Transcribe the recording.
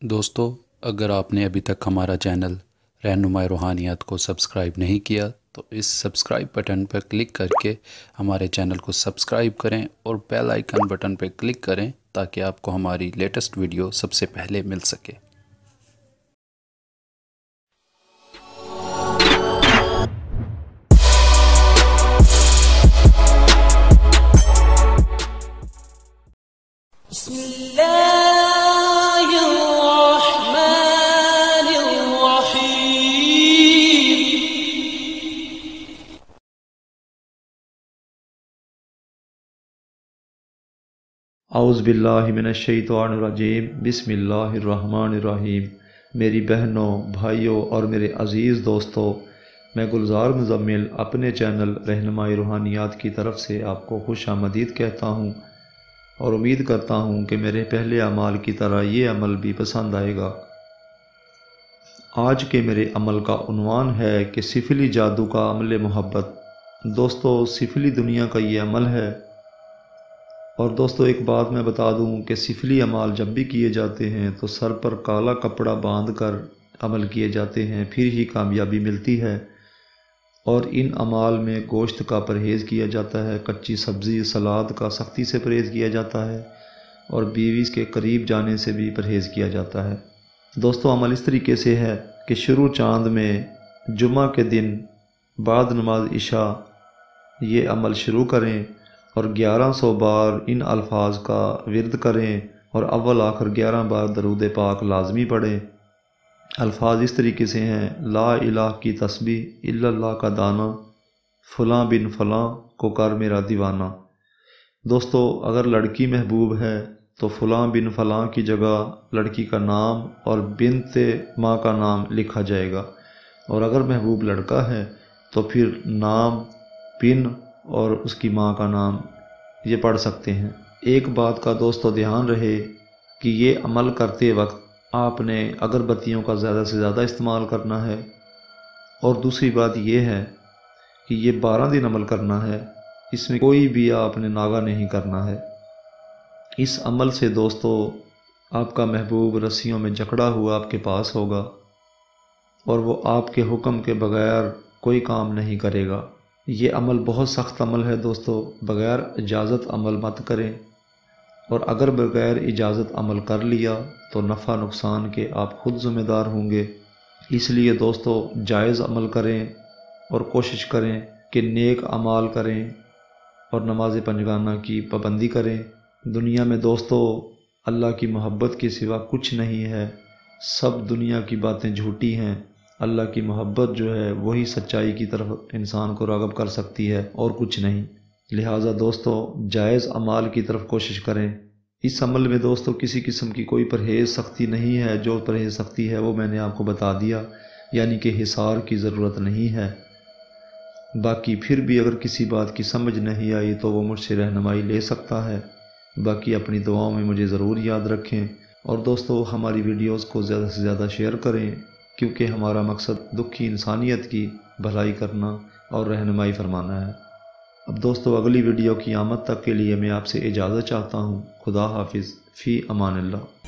दोस्तों, अगर आपने अभी तक हमारा चैनल रहनुमाई रूहानियात को सब्सक्राइब नहीं किया तो इस सब्सक्राइब बटन पर क्लिक करके हमारे चैनल को सब्सक्राइब करें और बेल आइकन बटन पर क्लिक करें ताकि आपको हमारी लेटेस्ट वीडियो सबसे पहले मिल सके। औज़ुबिल्लाहिमिनश्शैतानिर्रजीम बिस्मिल्लाहिर्रहमानिर्रहीम। मेरी बहनों, भाइयों और मेरे अज़ीज़ दोस्तों, मैं गुलजार मुज़म्मिल अपने चैनल रहनुमाई रूहानियात की तरफ से आपको खुश आमदीद कहता हूँ और उम्मीद करता हूँ कि मेरे पहले अमाल की तरह ये अमल भी पसंद आएगा। आज के मेरे अमल का उन्वान है कि सिफली जादू का अमल मोहब्बत। दोस्तों, सिफली दुनिया का ये अमल है। और दोस्तों, एक बात मैं बता दूं कि सिफली अमाल जब भी किए जाते हैं तो सर पर काला कपड़ा बांध कर अमल किए जाते हैं, फिर ही कामयाबी मिलती है। और इन अमाल में गोश्त का परहेज़ किया जाता है, कच्ची सब्ज़ी सलाद का सख्ती से परहेज़ किया जाता है और बीवी के करीब जाने से भी परहेज़ किया जाता है। दोस्तों, अमल इस तरीके से है कि शुरू चांद में जुमा के दिन बाद नमाज इशा ये अमल शुरू करें और 1100 बार इन अल्फाज का विर्द करें और अव्वल आखिर 11 बार दरूद पाक लाजमी पढ़ें। अल्फाज इस तरीके से हैं: ला इलाह की तस्बीह, इल्लल्लाह का दाना, फ़लाँ बिन फ़लाँ को कर मेरा दीवाना। दोस्तों, अगर लड़की महबूब है तो फ़लाँ बिन फ़लाँ की जगह लड़की का नाम और बिनते माँ का नाम लिखा जाएगा, और अगर महबूब लड़का है तो फिर नाम, बिन और उसकी माँ का नाम ये पढ़ सकते हैं। एक बात का दोस्तों ध्यान रहे कि ये अमल करते वक्त आपने अगरबत्तियों का ज़्यादा से ज़्यादा इस्तेमाल करना है। और दूसरी बात ये है कि ये 12 दिन अमल करना है, इसमें कोई भी आपने नागा नहीं करना है। इस अमल से दोस्तों आपका महबूब रस्सियों में जकड़ा हुआ आपके पास होगा और वो आपके हुक्म के बगैर कोई काम नहीं करेगा। ये अमल बहुत सख्त अमल है दोस्तों, बग़ैर इजाज़त अमल मत करें, और अगर बग़ैर इजाज़त अमल कर लिया तो नफ़ा नुकसान के आप ख़ुद ज़िम्मेदार होंगे। इसलिए दोस्तों जायज़ अमल करें और कोशिश करें कि नेक अमाल करें और नमाज पंजगाना की पाबंदी करें। दुनिया में दोस्तों अल्लाह की मोहब्बत के सिवा कुछ नहीं है, सब दुनिया की बातें झूठी हैं। अल्लाह की मोहब्बत जो है वही सच्चाई की तरफ इंसान को राग़िब कर सकती है और कुछ नहीं। लिहाजा दोस्तों जायज़ अमाल की तरफ कोशिश करें। इस अमल में दोस्तों किसी किस्म की कोई परहेज़ सख्ती नहीं है, जो परहेज़ सख्ती है वो मैंने आपको बता दिया, यानी कि हिसार की ज़रूरत नहीं है। बाकी फिर भी अगर किसी बात की समझ नहीं आई तो वो मुझसे रहनुमाई ले सकता है। बाकी अपनी दुआओं में मुझे ज़रूर याद रखें और दोस्तों हमारी वीडियोज़ को ज़्यादा से ज़्यादा शेयर करें, क्योंकि हमारा मकसद दुखी इंसानियत की भलाई करना और रहनुमाई फरमाना है। अब दोस्तों अगली वीडियो की आमद तक के लिए मैं आपसे इजाज़त चाहता हूँ। खुदा हाफिज़, फ़ी अमानिल्लाह।